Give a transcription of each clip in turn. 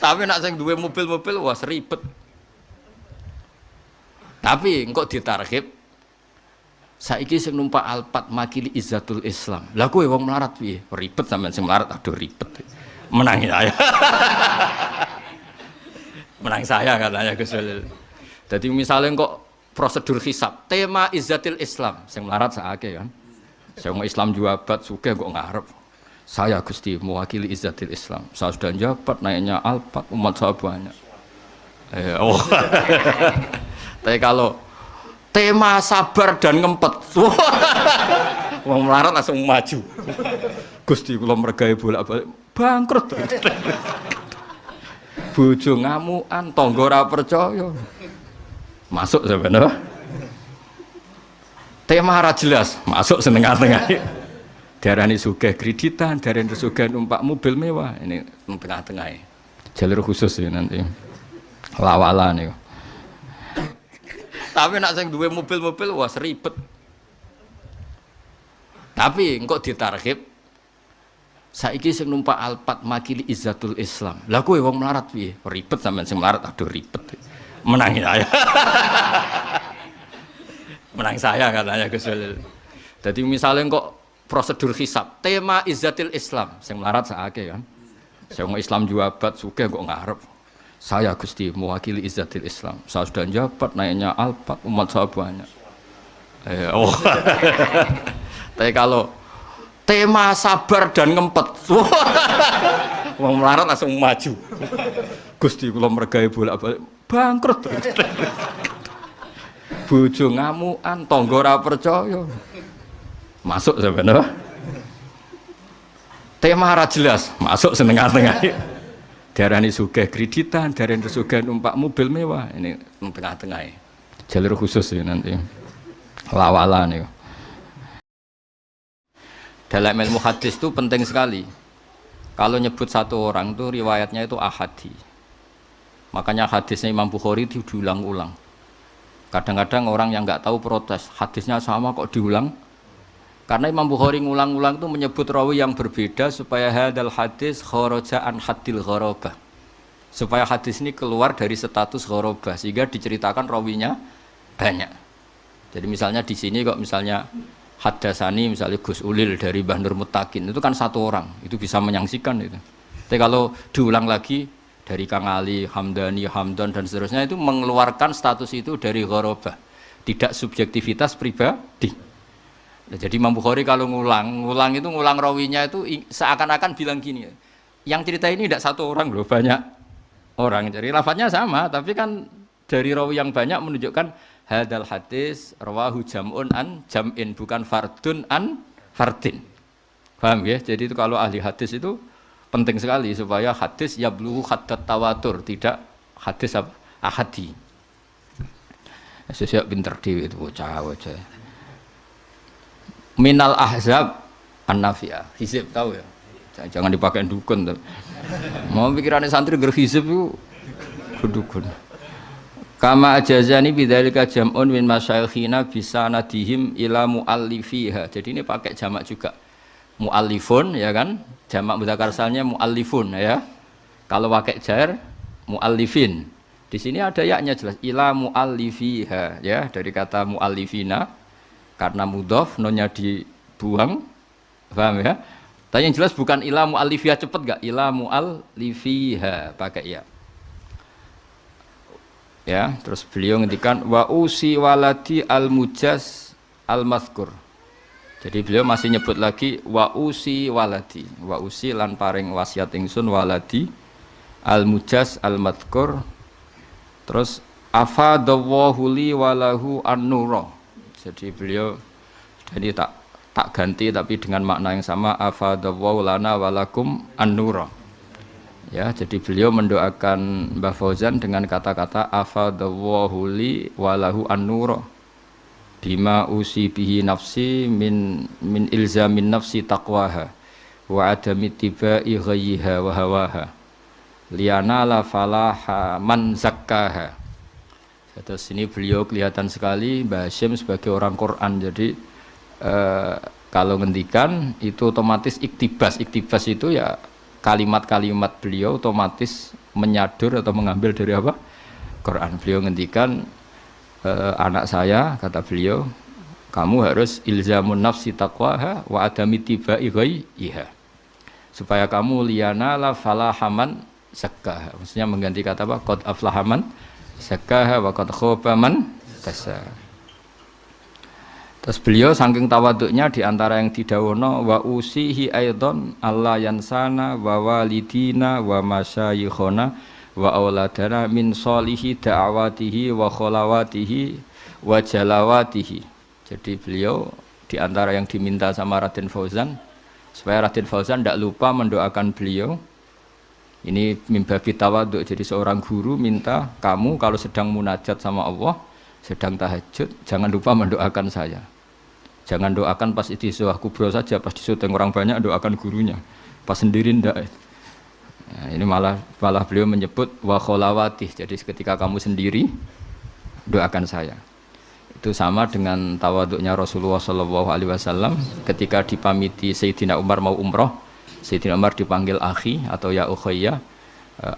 Tapi nak sing duwe mobil-mobil wah ribet. Tapi engko ditarghib saiki sing numpak Alphard makili izzatul Islam. Lah kowe wong melarat piye? Ribet sampean sing melarat aduh ribet. Menang saya. Menang saya katanya Gus Walil. Jadi misalnya kok prosedur hisab, tema izzatul Islam, sing melarat sakake kan. Sing Islam jabat sugih kok ngarep. Saya Gusti mewakili izzatul Islam. Saya sudah jabat naiknya Alphard umat saya banyak. Oh. Tapi kalau tema sabar dan ngempet, wong melarat langsung maju. Gusti kula mergawe bolak-balik bangkrut. Bojo ngamukan, tangga ora percaya. Masuk sebenarnya. Tema ora jelas, masuk setengah-tengah. Darani sugih kreditan, darani sugih numpak mobil mewah. Ini tengah-tengah. Jalur khusus ya nanti. Lawalan ya. Tapi nak sing duwe mobil-mobil wah ribet. Tapi engko ditarghib saiki sing numpak Alphard makili izzatul Islam. Lah kowe wong melarat piye? Ribet sampean sing melarat aduh ribet. Menang saya. Menang saya katanya Gus Walil. Jadi misalnya kok prosedur hisab, tema izzatul Islam, sing melarat sakake kan. Sing Islam jabat sugih kok ngarep. Saya Gusti mewakili izzatul Islam. Saya sudah jabat naiknya Alphard umat saya banyak. Oh. Tapi kalau tema sabar dan ngempet, wong melarat langsung maju. Gusti kula mergawe bolak-balik bangkrut. Bojo ngamukan, tangga ora percaya. Masuk sebenarnya. Tema ora jelas, masuk setengah-tengah. Darani sugih kreditan, darani sugih numpak mobil mewah. Ini tengah-tengah. Jalur khusus ya nanti. Lawalan ya. Dalam ilmu hadis itu penting sekali. Kalau nyebut satu orang itu riwayatnya itu ahadi. Makanya hadisnya Imam Bukhari itu diulang-ulang. Kadang-kadang orang yang nggak tahu protes, hadisnya sama kok diulang. Karena Imam Bukhari ngulang-ulang itu menyebut rawi yang berbeda supaya hadal hadis kharaja an haddil gharabah. Supaya hadis ini keluar dari status gharabah sehingga diceritakan rawinya banyak. Jadi misalnya di sini kok misalnya Haddasani misalnya Gus Ulil dari Mbah Nur Muttaqin itu kan satu orang, itu bisa menyaksikan itu. Tapi kalau diulang lagi dari Kang Ali, Hamdani, Hamdan dan seterusnya itu mengeluarkan status itu dari gharabah, tidak subjektivitas pribadi. Nah, jadi Imam Bukhari kalau ngulang itu ngulang rawinya itu seakan-akan bilang gini, yang cerita ini tidak satu orang loh, banyak orang. Jadi lafadznya sama, tapi kan dari rawi yang banyak menunjukkan hadal hadis rawahu jam'un an jam'in, bukan fardun an fardin. Paham ya? Jadi itu kalau ahli hadis itu penting sekali supaya hadis yablughu haddat tawatur, tidak hadis ahadi. Sesiap pinter dhewe itu bocah-bocah. Minal ahzab an-nafi'ah. Hizib tahu ya? Jangan dipakai dukun tuh. Mau pikirannya santri gerhizib itu dukun. Kama ajazani bidzalika jam'un min masyayikhina bisa nadihim ila muallifiha. Jadi ini pakai jamak juga. Muallifun ya kan? Jamak mudzakkar salnya muallifun ya. Kalau pakai jar muallifin. Di sini ada yaknya jelas ila muallifiha ya, dari kata muallifina. Karena mudhof nonnya dibuang, paham ya? Tapi yang jelas bukan ila mu'allifiyah, cepet gak? Ila mu'allifiyah pakai ya. Ya, terus beliau ngendikan wa usi waladi al mujaz al mazkur. Jadi beliau masih nyebut lagi wa usi waladi, wa usi lan paring wasiat ingsun waladi al mujaz al mazkur. Terus afadallahu li walahu an-nura. Jadi beliau jadi tak ganti tapi dengan makna yang sama afadallahu lana walakum an-nura. Ya, jadi beliau mendoakan Mbah Fauzan dengan kata-kata afadallahu li walahu an-nura bima usi bihi nafsi min ilzamin nafsi taqwaha wa adami tibai ghayyiha wa hawaha liana la falaha man zakkaha. Terus ini beliau kelihatan sekali Mbah Hasyim sebagai orang Quran. Jadi kalau ngendikan itu otomatis iktibas. Iktibas itu ya kalimat-kalimat beliau otomatis menyadur atau mengambil dari apa? Quran. Beliau ngendikan anak saya, kata beliau, kamu harus ilzamun nafsi taqwaha wa adami tibai ghaiha. Supaya kamu liyana la falahaman zakkaha. Maksudnya mengganti kata apa? Qad aflahaman zakkaha wa qad khaba man dassaha. Terus beliau saking tawaduknya diantara yang didhawono wa usihi aidon Allah yansana wa walidina wa masyayikhona wa auladana min solihi da'awatihi wa kholawatihi wa jalawatihi. Jadi beliau diantara yang diminta sama Raden Fauzan supaya Raden Fauzan tidak lupa mendoakan beliau. Ini mimbabi tawaduk. Jadi seorang guru minta kamu kalau sedang munajat sama Allah, sedang tahajud, jangan lupa mendoakan saya. Jangan doakan pas istisqah kubro saja, pas disuting orang banyak doakan gurunya. Pas sendiri ndak. Nah, ini malah beliau menyebut wa kholawatih. Jadi ketika kamu sendiri doakan saya. Itu sama dengan tawaduknya Rasulullah sallallahu alaihi wasallam ketika dipamiti Sayyidina Umar mau umroh. Sayyidina Umar dipanggil akhi atau ya ukhayya,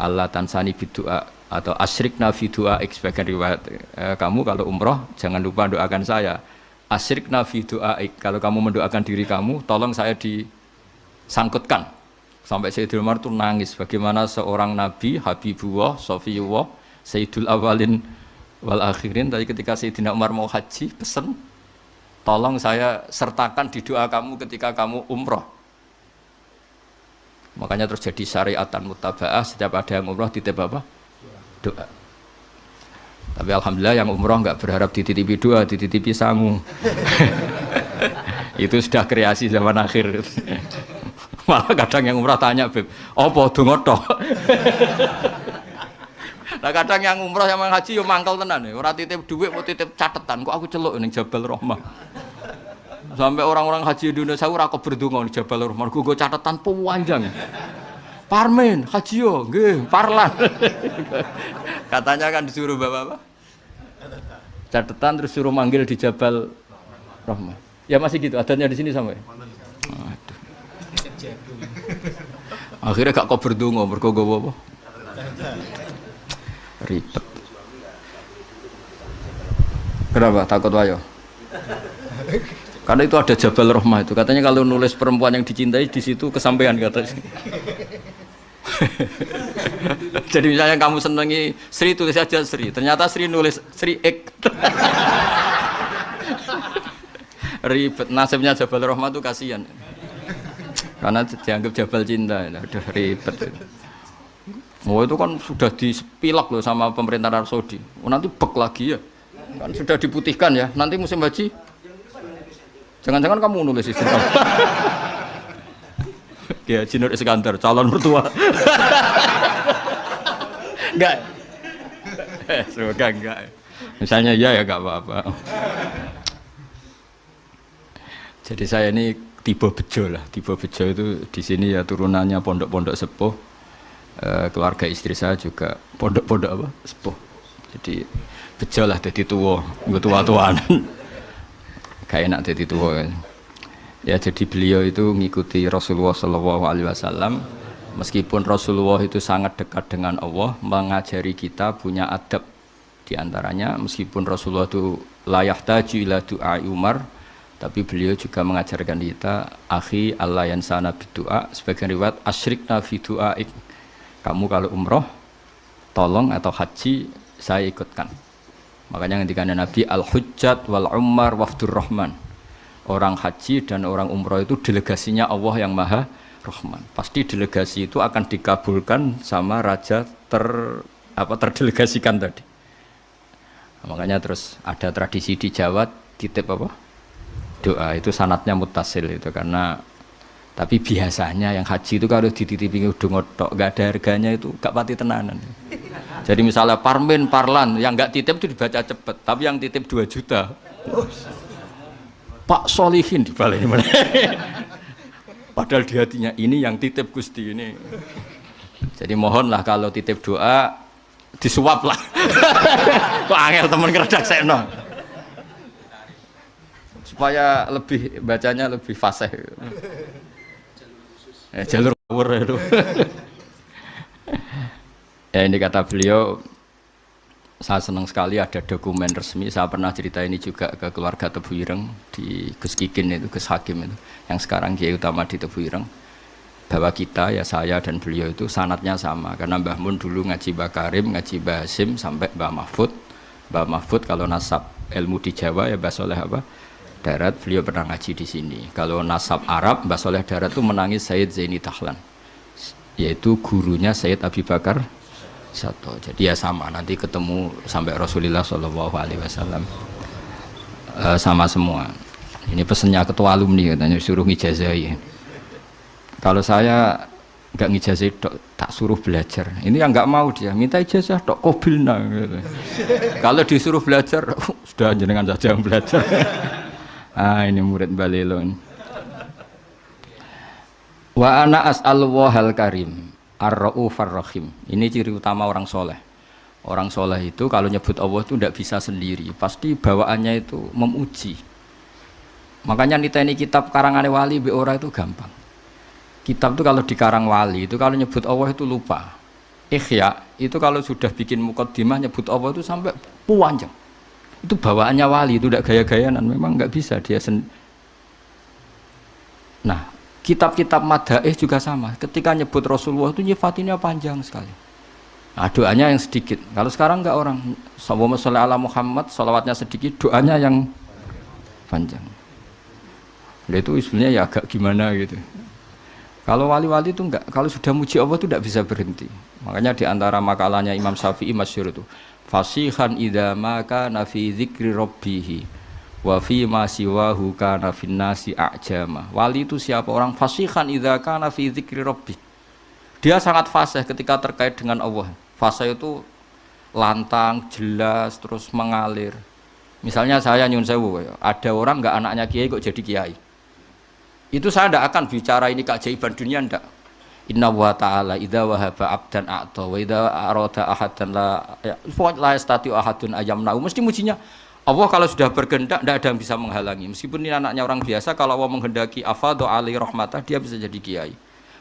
Allah tansani bidu'a atau asyrikna fi du'a, sebagian riwayat kamu kalau umroh jangan lupa doakan saya. Asyrikna fi du'aik, kalau kamu mendoakan diri kamu tolong saya disangkutkan. Sampai Sayyidina Umar itu nangis bagaimana seorang nabi Habibullah Sofiyullah Sayyidul Awalin wal Akhirin. Tadi ketika Sayyidina Umar mau haji pesen tolong saya sertakan di doa kamu ketika kamu umroh. Makanya terus jadi syariatan mutaba'ah, setiap ada yang umroh titip apa? Doa. Tapi alhamdulillah yang umroh enggak berharap dititipi doa, dititipi sangu. Itu sudah kreasi zaman akhir. Malah kadang yang umroh tanya, "Beb, apa donga tok?" Nah kadang yang umroh sama haji yo mangkel tenan ya. Ora titip dhuwit, mau titip catetan. Kok aku celuk ning Jabal Rahmah. Sampai orang-orang haji Indonesia ora kok berdonga ning Jabal Rahmah. Go catetan panjang. Parmen, haji yo, nggih, parlan. Katanya kan disuruh bawa apa? Catatan terus suruh manggil di Jabal Rahmah. Ya masih gitu, adanya di sini sampai. Aduh. Akhirnya gak kok berdonga, mergo gowo apa? Ribet. Kenapa takut wayo? Karena itu ada Jabal Rahmah itu. Katanya kalau nulis perempuan yang dicintai di situ kesampaian katanya. Jadi misalnya kamu senangi Sri, tulis aja Sri. Ternyata Sri nulis Sri Ek. Ribet. Nasibnya Jabal Rahmah itu kasihan. Karena dianggap Jabal Cinta. Udah ribet. Oh itu kan sudah dipilak loh sama pemerintah Arab Saudi. Oh, nanti bek lagi ya. Kan sudah diputihkan ya. Nanti musim haji. Jangan-jangan kamu nulis istri kamu. Ya, Jinur Iskandar, calon mertua. Enggak. Semoga enggak. Misalnya ya enggak apa-apa. Jadi saya ini tiba bejo lah. Tiba bejo itu di sini ya turunannya pondok-pondok sepuh. Keluarga istri saya juga pondok-pondok apa? Sepuh. Jadi bejo lah jadi tua, tua-tuaan. Kayak enak jadi tua kan. Ya jadi beliau itu mengikuti Rasulullah SAW. Meskipun Rasulullah itu sangat dekat dengan Allah, mengajari kita punya adab. Di antaranya meskipun Rasulullah itu layak taju ila du'a Umar, tapi beliau juga mengajarkan kita akhi Allah yansana bidu'a. Sebagian riwayat asyrikna fi du'aik. Kamu kalau umroh tolong atau haji saya ikutkan. Makanya ketika Nabi al-hujjat wal umar wafdur rahman. Orang haji dan orang umroh itu delegasinya Allah yang Maha Rahman. Pasti delegasi itu akan dikabulkan sama raja terdelegasikan tadi. Makanya terus ada tradisi di Jawa titip apa? Doa itu sanatnya mutasil itu karena tapi biasanya yang haji itu kalau dititipi udung tok enggak ada harganya itu enggak pati tenanan. Jadi misalnya parmen parlan yang enggak titip itu dibaca cepet, tapi yang titip 2 juta. Pak Solihin dibalik mana? Padahal di hatinya ini yang titip Gusti ini. Jadi mohonlah kalau titip doa disuap lah. Kok angel temen keredaksekno. Supaya lebih bacanya lebih fasih. Jalur ngawur itu. Ya ini kata beliau, saya senang sekali ada dokumen resmi. Saya pernah cerita ini juga ke keluarga Tebu Ireng di Gus Kikin itu, Gus Hakim itu, yang sekarang Kiai Utama di Tebu Ireng, bahwa kita ya saya dan beliau itu sanatnya sama. Karena Mbah Mun dulu ngaji Mbah Karim, ngaji Mbah Hasim sampai Mbah Mahfud. Mbah Mahfud kalau nasab ilmu di Jawa ya Mbah Soleh apa? Darat, beliau pernah ngaji di sini. Kalau nasab Arab, Mbah Soleh Darat itu menangis Sayyid Zaini Tahlan, yaitu gurunya Sayyid Abi Bakar Sato. Jadi ya sama, nanti ketemu sampai Rasulullah Shallallahu Alaihi Wasallam sama semua. Ini pesennya ketua alumni katanya suruh ngijazahi. Kalau saya nggak ngijazahi tak suruh belajar. Ini yang nggak mau dia minta ijazah tok kobilna. Gitu. Kalau disuruh belajar sudah jenengan saja yang belajar. Ini murid Balilon. Wa ana as'alullahal karim ar-raufar rahim. Ini ciri utama orang soleh. Orang soleh itu kalau nyebut Allah itu tidak bisa sendiri, pasti bawaannya itu memuji. Makanya niteni kitab karangan wali be ora itu gampang. Kitab itu kalau dikarang wali itu kalau nyebut Allah itu lupa. Ikhya itu kalau sudah bikin mukaddimah nyebut Allah itu sampai panjang. Itu bawaannya wali, itu tidak gaya-gayaan, memang nggak bisa dia Nah, kitab-kitab madaih juga sama. Ketika nyebut Rasulullah itu nyifatinnya panjang sekali. Nah, doanya yang sedikit. Kalau sekarang nggak orang. Sallallahu alaihi ala Muhammad, salawatnya sedikit, doanya yang panjang. Nah, itu sebenarnya ya agak gimana gitu. Kalau wali-wali itu enggak, kalau sudah muji Allah itu tidak bisa berhenti. Makanya di antara makalahnya Imam Syafi'i masyhur itu, fasihan idza ma kana fi dzikri rabbih wa fi ma siwahu kana fin nasi a'jama. Wali itu siapa? Orang fasihan idza kana fi dzikri rabbih. Dia sangat fasih ketika terkait dengan Allah. Fasih itu lantang, jelas, terus mengalir. Misalnya saya nyun sewu, ada orang enggak anaknya kiai kok jadi kiai. Itu saya tidak akan bicara ini keajaiban dunia, tidak. Inna wa ta'ala idza wahaba abdan a'ta wa idza arada ahadan la yastati ahadun ayamna'u. Mesti mujinya Allah kalau sudah berkehendak tidak ada yang bisa menghalangi. Meskipun ini anaknya orang biasa, kalau Allah menghendaki afadhu ali rahmatah, dia bisa jadi kiai.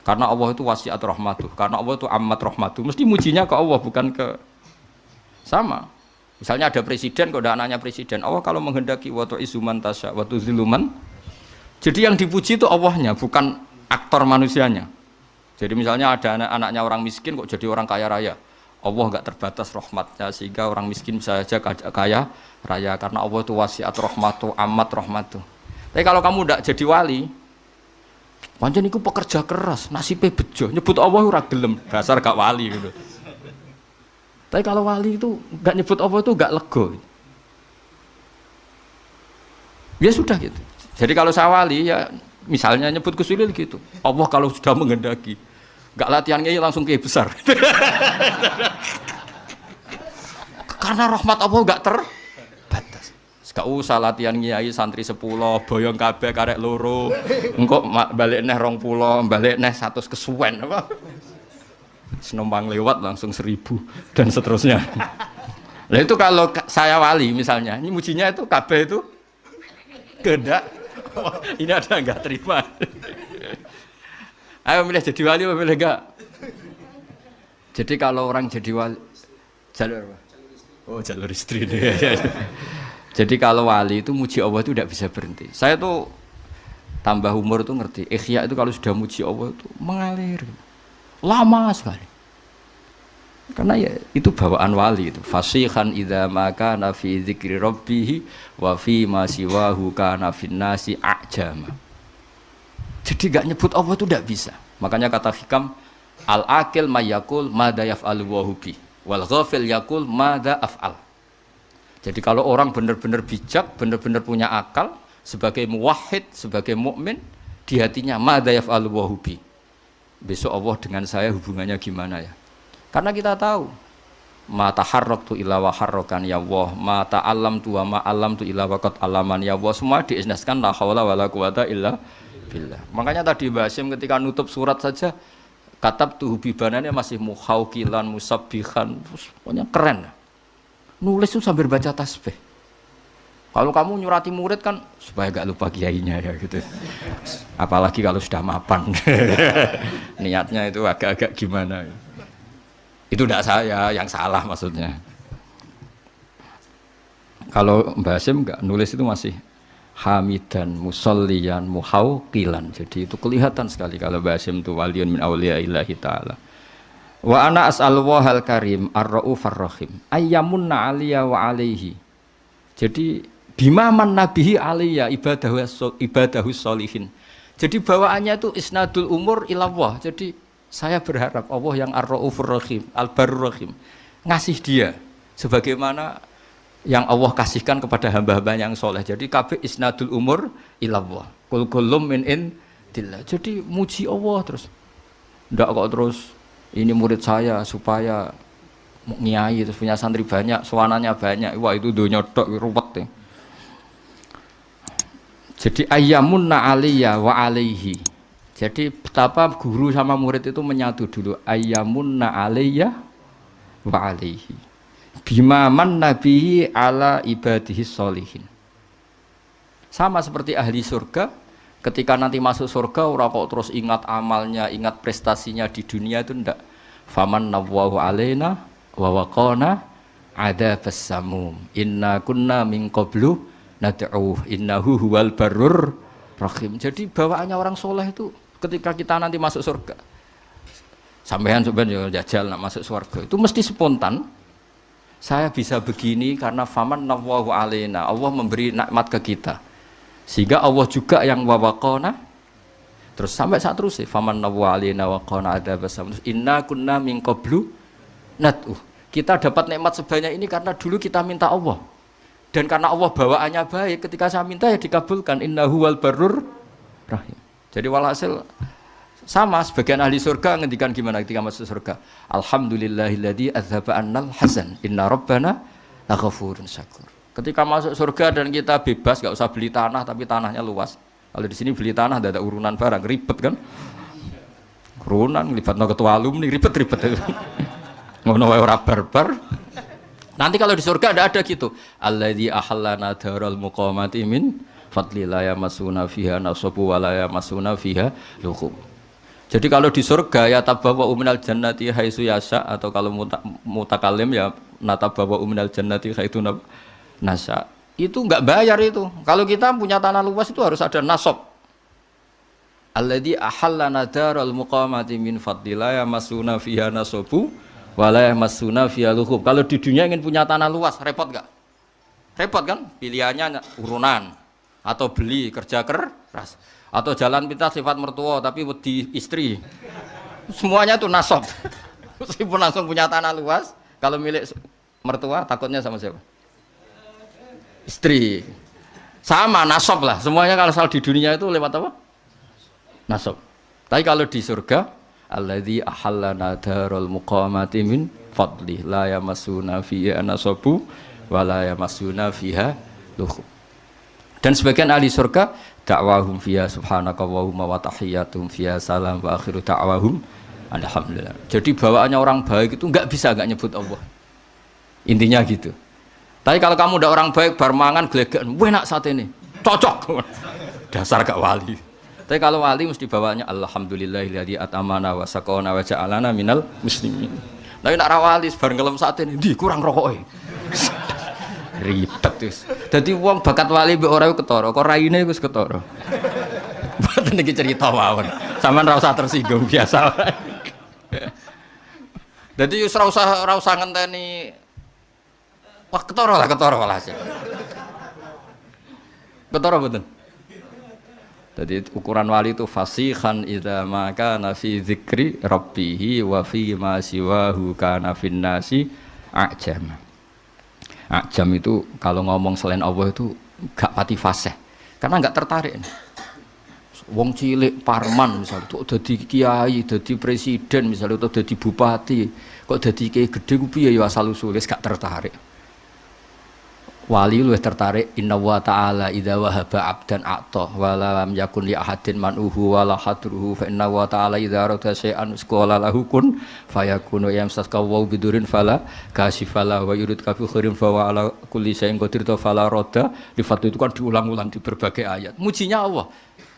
Karena Allah itu wasiat rahmatuh, karena Allah itu amat rahmatuh. Mesti mujinya ke Allah, bukan ke sama. Misalnya ada presiden, kok ada anaknya presiden. Allah kalau menghendaki wa tu'izzu man tasya wa tuzillu man. Jadi yang dipuji itu Allahnya, bukan aktor manusianya. Jadi misalnya ada anaknya orang miskin kok jadi orang kaya raya. Allah enggak terbatas rahmatnya sehingga orang miskin bisa saja kaya raya karena Allah itu wasiat rahmatu amat rahmatu. Tapi kalau kamu enggak jadi wali, pancen iku pekerja keras, nasibnya bejo, nyebut Allah ora gelem, dasar gak wali gitu. Tapi kalau wali itu enggak nyebut Allah itu enggak lego. Ya sudah gitu. Jadi kalau saya wali ya misalnya nyebut kesulil gitu. Allah kalau sudah menghendaki, enggak latihannya langsung kayak besar. Karena rahmat Allah enggak terbatas. Enggak usah latihan kiai santri 10, boyong kabeh karek loro. Engko balik neh 20, balik neh 100 kesuwen apa. Senompang lewat langsung 1000 dan seterusnya. Nah itu kalau saya wali misalnya, ini mujinya itu kabeh itu kehendak. Ini ada enggak terima. Ayo milih jadi wali apa milih enggak? Jadi kalau orang jadi wali jalur apa? Oh jalur istri nih. Jadi kalau wali itu muji Allah itu tidak bisa berhenti. Saya tuh tambah umur tuh ngerti. Ikhya itu kalau sudah muji Allah itu mengalir lama sekali. Karena ya itu bawaan wali itu. Fasihan idza ma kana fi dzikri rabbih wa fi ma siwahu kana fin nasi a'jama. Jadi enggak nyebut Allah itu tidak bisa. Makanya kata hikam al-aqil mayaqul madza yaf'alu wa bi wal ghafil yaqul madza af'al. Jadi kalau orang benar-benar bijak, benar-benar punya akal sebagai muwahhid, sebagai mukmin, di hatinya madza yaf'alu wa bi. Besok Allah dengan saya hubungannya gimana ya? Karena kita tahu ma taharraktu illa wa harrakan ya Allah, ma ta'allamtu wa ma 'allamtu illa wa qad 'allaman ya Allah. Semua diisnaskan la haula wala quwata illa billah. Makanya tadi Mbah Hasyim ketika nutup surat saja katabtu bibanannya masih muhauqilan musabbihan. Pokoknya keren. Nulis itu sambil baca tasbih. Kalau kamu nyurati murid kan supaya gak lupa kiainya ya gitu. Apalagi kalau sudah mapan. Niatnya itu agak-agak gimana. Itu tidak saya yang salah maksudnya. Kalau Mbah Hasyim enggak nulis itu masih hamidan musolliyan muhauqilan. Jadi itu kelihatan sekali kalau Mbah Hasyim itu waliyun min auliya'illahi ta'ala. Wa ana as'alullah al-karim ar-raufar rahim ayyamunna aliyya wa alaihi. Jadi bima man nabihi aliyya ibadahu sholihin. Jadi bawaannya itu isnadul umur ilallah. Jadi saya berharap Allah yang ar-raufur rahim, al-barur rahim ngasih dia sebagaimana yang Allah kasihkan kepada hamba-hamba yang soleh. Jadi kabeh isnadul umur ilallah. Kul kullum min indillah. Jadi muji Allah terus. Ndak kok terus ini murid saya supaya nyai terus punya santri banyak, sowanannya banyak. Wah itu dunya tok ruwet ya. Jadi ayyamunna aliyya wa alaihi. Jadi betapa guru sama murid itu menyatu dulu. Ayyamunna aliyya wa alaihi. Bima man nabihi ala ibadihi sholihin. Sama seperti ahli surga, ketika nanti masuk surga orang kok terus ingat amalnya, ingat prestasinya di dunia itu ndak. Faman nawwahu alaina wa waqana adzabas samum. Inna kunna min qablu nad'uh innahu huwal barur rahim. Jadi bawaannya orang soleh itu ketika kita nanti masuk surga. Sampean sebenarnya jajal nak masuk surga itu mesti spontan. Saya bisa begini karena faman nawwahu alaina. Allah memberi nikmat ke kita. Sehingga Allah juga yang wawaqona. Terus sampai saat terus faman nawwahu alaina waqona adzabas samum. Inna kunna min qablu nad'uh. Kita dapat nikmat sebanyak ini karena dulu kita minta Allah. Dan karena Allah bawaannya baik, ketika saya minta ya dikabulkan. Innahu wal barur rahim. Jadi walhasil sama sebagian ahli surga ngendikan gimana ketika masuk surga. Alhamdulillahilladzi adzhaba annal hasan. Inna rabbana laghafurun syakur. Ketika masuk surga dan kita bebas, gak usah beli tanah tapi tanahnya luas. Kalau di sini beli tanah ada urunan barang, ribet kan? Urunan libatno ketua alumni ribet-ribet. Ngono wae ora barbar. Nanti kalau di surga ada gitu. Alladzi ahallana daral muqamati min fadli la yamassuna fiha nasabu wa la yamassuna fiha lughub. Jadi kalau di surga ya tabawa minal jannati haitsu yasha, atau kalau mutakalim ya natabawa minal jannati haitsu nasha. Itu enggak bayar itu. Kalau kita punya tanah luas itu harus ada nasab. Alladzi ahallana daral muqamati min fadli la yamassuna fiha nasabu wala yamassuna fiha lughub. Kalau di dunia ingin punya tanah luas repot enggak? Repot kan? Pilihannya urunan atau beli kerja keras. Atau jalan pintas sifat mertua tapi wedi istri. Semuanya itu nasab. Meskipun langsung punya tanah luas, kalau milik mertua takutnya sama siapa? Istri. Sama nasab lah. Semuanya kalau soal di dunia itu lewat apa? Nasab. Tapi kalau di surga, alladzi ahallana darul muqamati min fadli la yamassuna fiha nasabu wa la yamassuna fiha lughub. Dan sebagian ahli surga dakwahum fiha subhanaka wa tahiyyatuhum fiha salam wa akhiru da'wahum alhamdulillah. Jadi bawaannya orang baik itu enggak bisa enggak nyebut Allah. Intinya gitu. Tapi kalau kamu udah orang baik bar mangan glegekan, enak saat ini. Cocok. Dasar gak wali. Tapi kalau wali mesti bawaannya alhamdulillahilladzi atamana wa saqana wa ja'alana minal muslimin. Lah nek ra wali bar ngelem saat ini, ndi kurang rokoke. Ribet wis. Dadi wong bakat wali mbek ora ketara, kok raine wis ketara. Mboten iki cerita mawon. Sampeyan ora usah tersinggung, biasa wae. Dadi wis ora usah ngenteni wah ketara lah aja. Ketara mboten. Jadi ukuran wali itu fasihan idza ma kana fi dzikri rabbih wa fi ma siwahu kana fin nasi ajam. Ajam itu kalau ngomong selain Allah itu gak pati fasih karena gak tertarik. Wong cilik parman misalnya tuh dadi kiai, dadi presiden misalnya, atau dadi bupati, kok dadi kiai gede ku piye ya asal usule gak tertarik. Wali luwih tertarik inna wa ta'ala idza wahaba abdan a'ta wa lam yakun li ahadin man'uhu wa la hadruhu fa inna wa ta'ala idza arada syai'an qala lahu kun fayakunu yamsaka wa bidurin fala kasifala wa yurid kafi khairin fa wa ala kulli syai'in qadir fala radda lifat itu kan diulang-ulang di berbagai ayat. Mujinya Allah.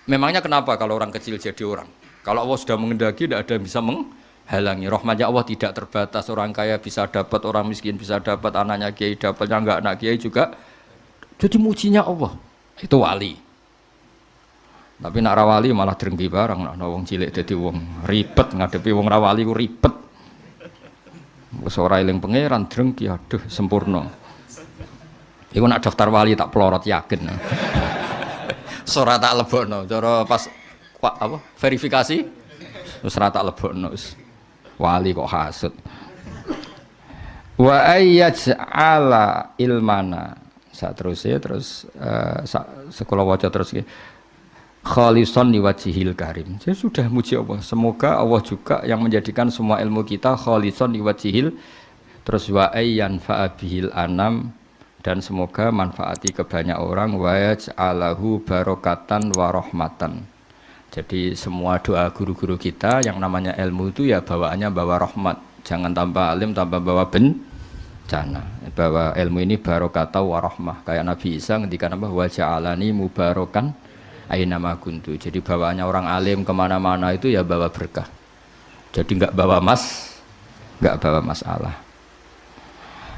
Memangnya kenapa kalau orang kecil jadi orang? Kalau Allah sudah mengendaki tidak ada yang bisa halangi. Rahmatnya Allah tidak terbatas, orang kaya bisa dapat, orang miskin bisa dapat, anaknya kiai dapat, yang enggak anak kiai juga. Jadi mujinya Allah itu wali. Tapi nak rawali malah drengki barang, nak wong cilik dadi wong ribet ngadepi wong rawali ku ribet. Wis ora eling pangeran drengki, aduh sempurna. Iku nak daftar wali tak pelorot yakin. Ora tak lebokno, cara pas apa verifikasi wis ora tak lebokno wis. Wali kok hasud. Wa ayyaj'ala ilmana. Saterusé terus sekolah waca terus khalisan liwajhil karim. Jadi sudah muji Allah. Semoga Allah juga yang menjadikan semua ilmu kita khalisan liwajhil, terus wa ayyan fa'abihil anam, dan semoga manfaati ke banyak orang, wa yaj'alahu barokatan wa rahmatan. Jadi semua doa guru-guru kita yang namanya ilmu itu ya bawaannya bawa rahmat. Jangan tambah alim tambah bawa bencana. Bawa ilmu ini barokatan wa rahmah. Kayak Nabi Isa ngendikan apa? Wa ja'alani mubarokan aina ma kuntu. Jadi bawaannya orang alim kemana-mana itu ya bawa berkah. Jadi enggak bawa masalah.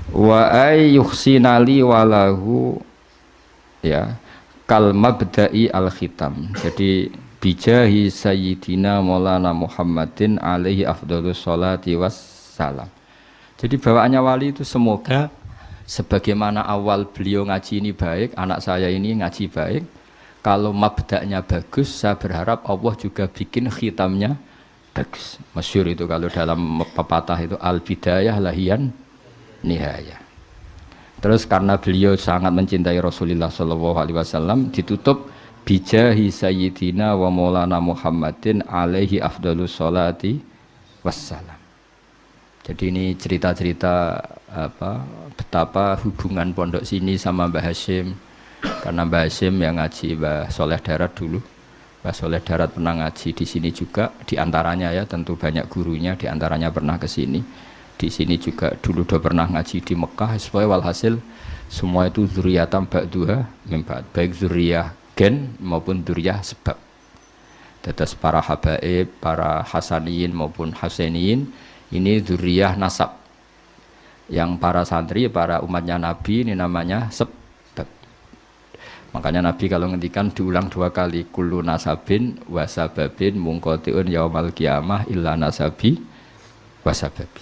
Wa ayyuhsinali walahu ya kal mabda'i al khitam. Jadi bijahi sayyidina maulana Muhammadin alaihi afdhalus sholati wassalam. Jadi bawaannya wali itu semoga sebagaimana awal beliau ngaji ini baik, anak saya ini ngaji baik. Kalau mabda'nya bagus, saya berharap Allah juga bikin khitamnya bagus. Masyhur itu kalau dalam pepatah itu al bidayah lahiyan nihayah. Terus karena beliau sangat mencintai Rasulullah SAW, ditutup bijahi sayyidina wa maulana Muhammadin alaihi afdhalus sholati wassalam. Jadi ini cerita-cerita betapa hubungan pondok sini sama Mbah Hasyim. Karena Mbah Hasyim yang ngaji Mbah Soleh Darat dulu. Mbah Soleh Darat pernah ngaji di sini juga, di antaranya ya tentu banyak gurunya, di antaranya pernah ke sini. Di sini juga dulu udah pernah ngaji di Mekah, supaya walhasil semua itu zuriyatam ba'duha min ba'd, baik zuriyah gen maupun dzurriyyah sebab. Tetes para habaib, para hasaniyin maupun husainiyin ini dzurriyyah nasab. Yang para santri, para umatnya Nabi ini namanya sebab. Makanya Nabi kalau ngendikan diulang 2 kali, kullu nasabin wasababin mungqati'un yaumal qiyamah illa nasabi wasababi.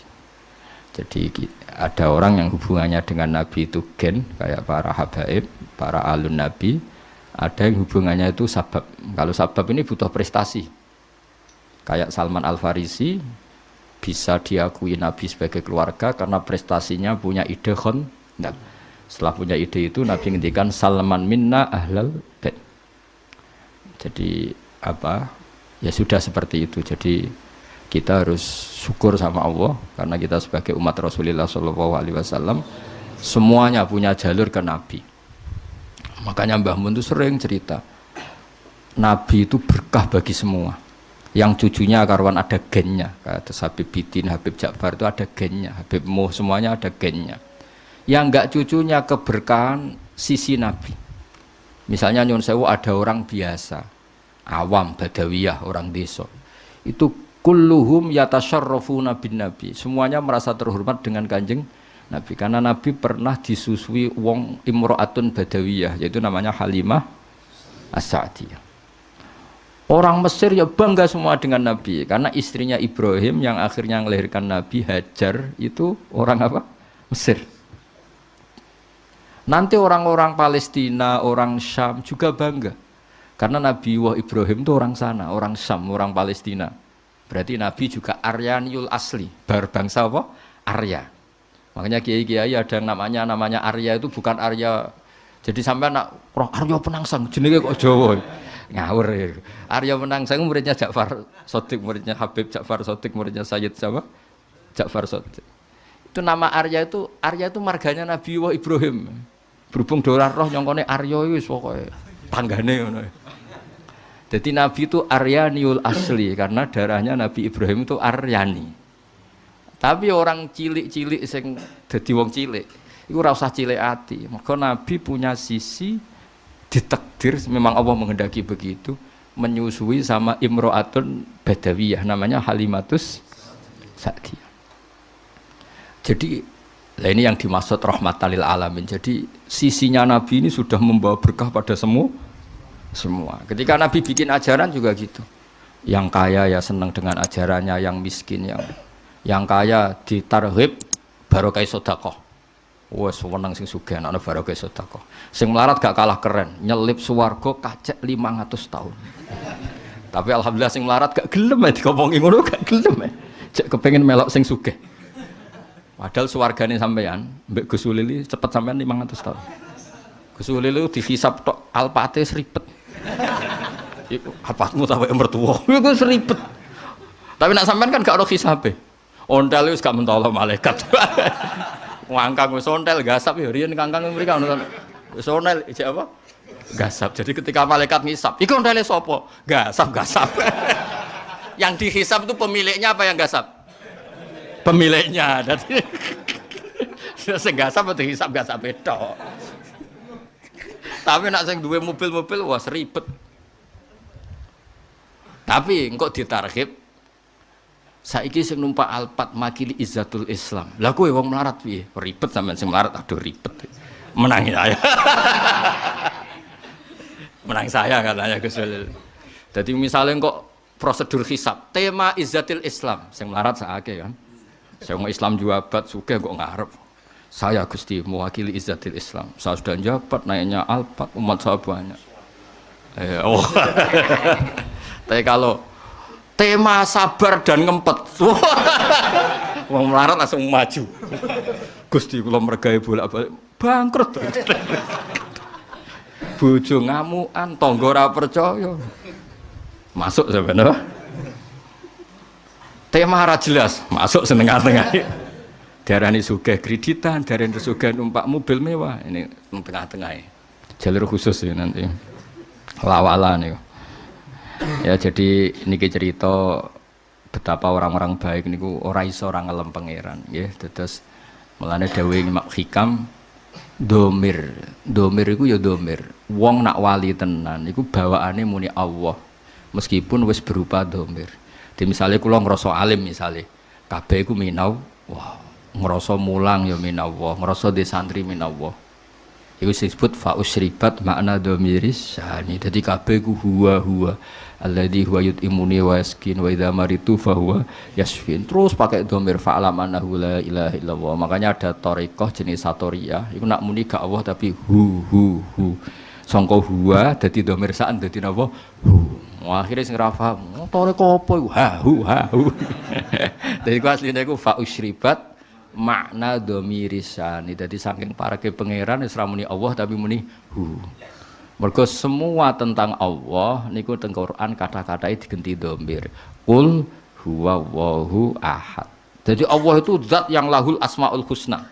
Jadi ada orang yang hubungannya dengan Nabi itu gen, kayak para habaib, para alun Nabi. Ada yang hubungannya itu sabab. Kalau sabab ini butuh prestasi. Kayak Salman Al-Farisi bisa diakui Nabi sebagai keluarga karena prestasinya punya ide khondaq. Setelah punya ide itu Nabi ngendikan Salman minna ahlal bait. Jadi apa? Ya sudah seperti itu. Jadi kita harus syukur sama Allah karena kita sebagai umat Rasulullah SAW semuanya punya jalur ke Nabi. Makanya Mbah Mun itu sering cerita Nabi itu berkah bagi semua. Yang cucunya karwan ada gennya, kata Habib Bidin, Habib Ja'far itu ada gennya, Habib Muh semuanya ada gennya. Yang enggak cucunya keberkahan sisi Nabi. Misalnya Nyun Sewu ada orang biasa, awam, badawiyah, orang desa. Itu kulluhum yatasyarrafuna bin Nabi. Semuanya merasa terhormat dengan Kanjeng Nabi, karena Nabi pernah disusui wong imro'atun badawiyah, yaitu namanya Halimah As-Sa'diyah. Orang Mesir ya bangga semua dengan Nabi, karena istrinya Ibrahim yang akhirnya melahirkan Nabi, Hajar, itu orang apa? Mesir. Nanti orang-orang Palestina, orang Syam juga bangga, karena Nabi Ibrahim itu orang sana, orang Syam, orang Palestina. Berarti Nabi juga Aryaniul asli, berbangsa apa? Arya. Makanya kiai-kiai ada yang namanya Arya itu bukan Arya. Jadi sampai nak Arya Penangsang jenenge kok Jawa. Ngawur ya. Arya Penangsang muridnya Ja'far Shadiq, muridnya Habib Ja'far Shadiq, muridnya Sayyid siapa? Ja'far Shadiq. Itu nama Arya itu marganya Nabi Ibrahim. Berhubung dolar roh nyongkone Arya wis pokoke tanggane ngono. Jadi Nabi itu Aryaniul asli karena darahnya Nabi Ibrahim itu Aryani. Tapi orang cilik-cilik sing dadi wong cilik iku ora usah cilik ati. Maka Nabi punya sisi ditakdir, memang Allah menghendaki begitu, menyusui sama imro'atun badawiyah namanya Halimatus Sa'diyah. Jadi lah ini yang dimaksud rahmatan lil alamin. Jadi sisinya Nabi ini sudah membawa berkah pada semua. Ketika Nabi bikin ajaran juga gitu. Yang kaya ya senang dengan ajarannya, yang miskin yang kaya ditarghib barokah sedekah. Wes wenang sing sugih ana barokah sedekah. Sing melarat gak kalah keren, nyelip swarga kacek 500 tahun. Tapi alhamdulillah sing melarat gak gelem dikomongi ngono gak gelem. Cek kepengin melok sing sugih. Padahal swargane sampean mbek Gus Ulili cepet sampean 500 tahun. Gus Ulili dihisab tok alpate seripet. Iku alpatmu sampe mertua. Iku seripet. Tapi nak sampean kan gak ono hisabe. Ontel wis gak mentolo malaikat. Ngangkang wis ontel gasap ya riyen kangkang mriki ono wis ontel ijek apa? Gasap. Jadi ketika malaikat ngisap, iku ontele sapa? Gasap. Yang dihisab itu pemiliknya apa yang gasap? Pemiliknya. Jadi sing gasap atau hisab gasap tok. Tapi nak sing duwe mobil-mobil wah ribet. Tapi engko ditarghib saiki sing numpak Alphard makili izzatul Islam. Lah kowe wong melarat piye? Ribet sampean sing melarat aduh ribet. Menangi saya. Menang saya katanya Gus Ulil. Jadi misalnya kok prosedur hisab, tema izzatul Islam, sing melarat sakake kan. Saya mau Islam jabat sugih kok ngarep. Saya Gusti mewakili izzatul Islam. Saya sudah jabat naiknya Alphard umat saya banyak. Tapi kalau tema sabar dan ngempet, wong melarat langsung maju. Gusti kula mergawe bolak-balik bangkrut. Bojo ngamukan, tangga ora percaya. Masuk sebenarnya. Tema ora jelas, masuk setengah-tengah. Diarani sugih kreditan, diarani sugih numpak mobil mewah. Ini tengah-tengah. Jalur khusus ya nanti. Lawalan ya. Ya jadi niki cerita betapa orang-orang baik niku ora iso ora ngelem pangeran nggih. Terus mulane dawuh Imam Hikam domir iku ya domir. Wong nak wali tenan iku bawaane muni Allah. Meskipun wis berupa domir. Di misalnya kula ngrasa alim misalnya, kabeh iku minau, wah, ngrasa mulang ya minallah, ngrasa di santri minallah. Iku disebut fa usribat makna domiris sani. Dadi kabeh iku huwa alladzi huwa yut'imuni wa yaskin wa idza maritu fa huwa yasfin. Terus pakai domir fa'lam annahu la ilaha illallah. Makanya ada thariqah jenis satoriyah. Iku nak muni gak Allah tapi hu. Sangka huwa dadi domir saan dadi napa? Hu. Akhirnya sing ra paham, thariqah apa iku? Hu. Dadi ku asline iku fa usribat makna domirisani. Jadi saking parake pangeran wis ra muni Allah tapi muni hu. Mergo semua tentang Allah niku teng Quran kata-katae digenti domir. Qul huwallahu ahad. Jadi Allah itu zat yang lahul asmaul husna.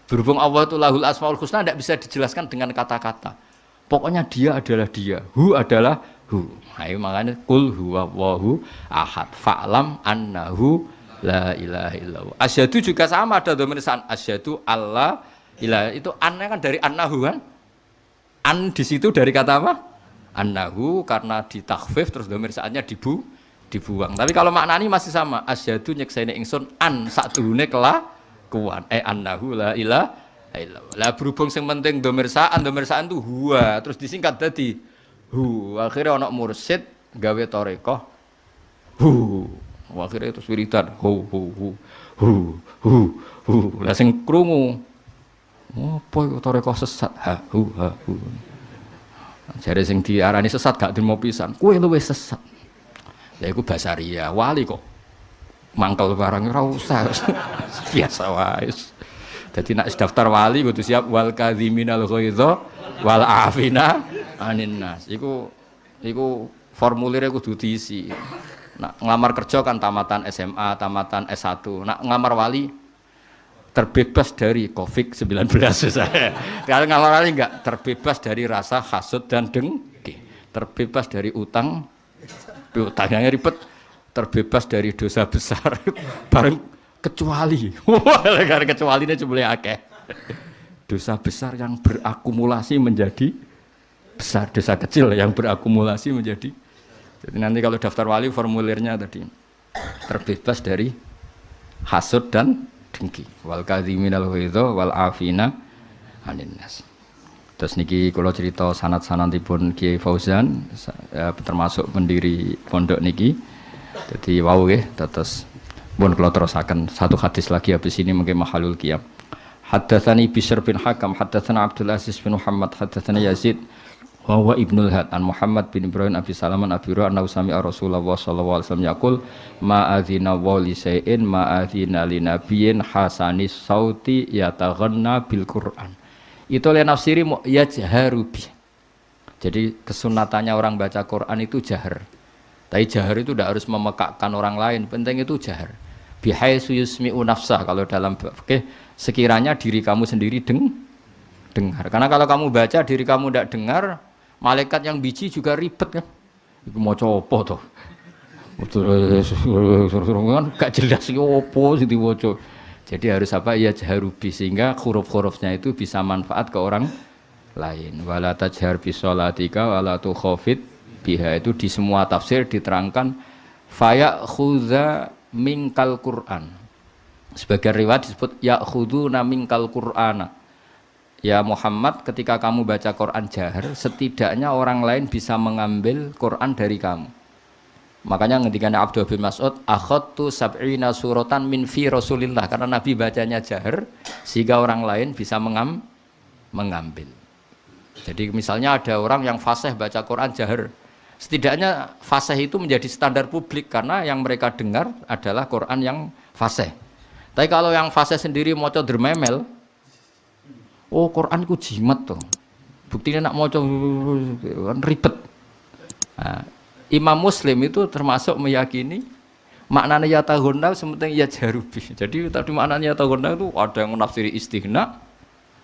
Berhubung Allah itu lahul asmaul husna tidak bisa dijelaskan dengan kata-kata. Pokoknya dia adalah dia. Hu adalah hu. Ayo makanya qul huwallahu ahad. Fa'lam annahu la ilaha illallah. Asyhadu juga sama ada domirisan asyhadu Allah ilaha itu annya kan dari annahu kan? An di situ dari kata apa? Annahu karena ditakhfif terus domirisannya dibuang. Tapi kalau maknanya masih sama. Asyhadu nyekseni ingsun an sakdurunge kelakuan. Annahu la ilaha illallah. Lah berhubung sing penting domirsaan itu huwa terus disingkat dadi hu. Akhirnya ana mursyid gawe thariqah hu. Akhirnya itu wiridan hu. Lah sing krungu apa iku thariqah sesat hu. Jare sing diarani sesat gak trimo pisan kowe luwih sesat. Ya iku basaria wali kok mangkel barang ora usah biasa wae. Dadi nek daftar wali kudu siap wal kadhiminal ghaidha wal afina anin nas. Iku formulirnya kudu diisi. Nak ngelamar kerja kan tamatan SMA, tamatan S1. Nak ngelamar wali terbebas dari COVID-19 saya. Kalau ngelamar wali enggak terbebas dari rasa hasud dan dengki. Terbebas dari utang. Utangnya ribet. Terbebas dari dosa besar. Bareng kecuali. Kecuali ini jumlahnya akeh. Dosa besar yang berakumulasi menjadi besar, dosa kecil yang berakumulasi menjadi. Jadi nanti kalau daftar wali formulirnya tadi terbebas dari hasud dan dengki. Wal kadhiminal ghaidha wal afina 'anil nas. Terus niki kula cerita sanad-sanadipun Kiai Fauzan termasuk pendiri pondok niki. Jadi wau nggih terus pun kula terusaken satu hadis lagi habis ini mungkin mahalul qiyam. Haddatsani Bishr bin Hakam, haddatsana Abdul Aziz bin Muhammad, haddatsana Yazid wa huwa Ibnul Had an Muhammad bin Ibrahim Abi Salaman Abi Hurairah annahu sami'a Rasulullah sallallahu alaihi wasallam yaqul ma adzina wa li shay'in ma adzina li nabiyyin hasanis sauti yataghanna bil Qur'an. Itu oleh nafsiri yajharu bi. Jadi kesunatannya orang baca Quran itu jahar. Tapi jahar itu tidak harus memekakkan orang lain, penting itu jahar. Bihaitsu yusmi'u nafsah, kalau dalam fikih sekiranya diri kamu sendiri dengar. Karena kalau kamu baca diri kamu tidak dengar, malaikat yang biji juga ribet kan. Iku maca apa to? Kan gak jelas iki opo sing diwaca. Jadi harus apa ya jaharubi sehingga huruf-hurufnya itu bisa manfaat ke orang lain. Wala tajhar bi sholatika wala tukhafit biha, itu di semua tafsir diterangkan faya khudha minkal Qur'an. Sebagian riwayat disebut ya khuduna minkal Qur'ana. Ya Muhammad, ketika kamu baca Quran jahar, setidaknya orang lain bisa mengambil Quran dari kamu. Makanya ngendikane Abdullah bin Mas'ud, akhadtu sab'ina suratan min fi Rasulillah, karena Nabi bacanya jahar sehingga orang lain bisa mengambil. Jadi misalnya ada orang yang fasih baca Quran jahar, setidaknya fasih itu menjadi standar publik karena yang mereka dengar adalah Quran yang fasih. Tapi kalau yang fasih sendiri maca dermemel, oh Quran ku jimat tuh. Buktinya nak maca kan ribet. Nah, Imam Muslim itu termasuk meyakini maknanya yataghunna sementing ya jarubi. Jadi tadi maknanya yataghunna itu ada yang menafsiri istighna,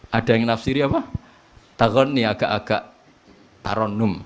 ada yang menafsiri apa? Taghonni, agak-agak taronnum.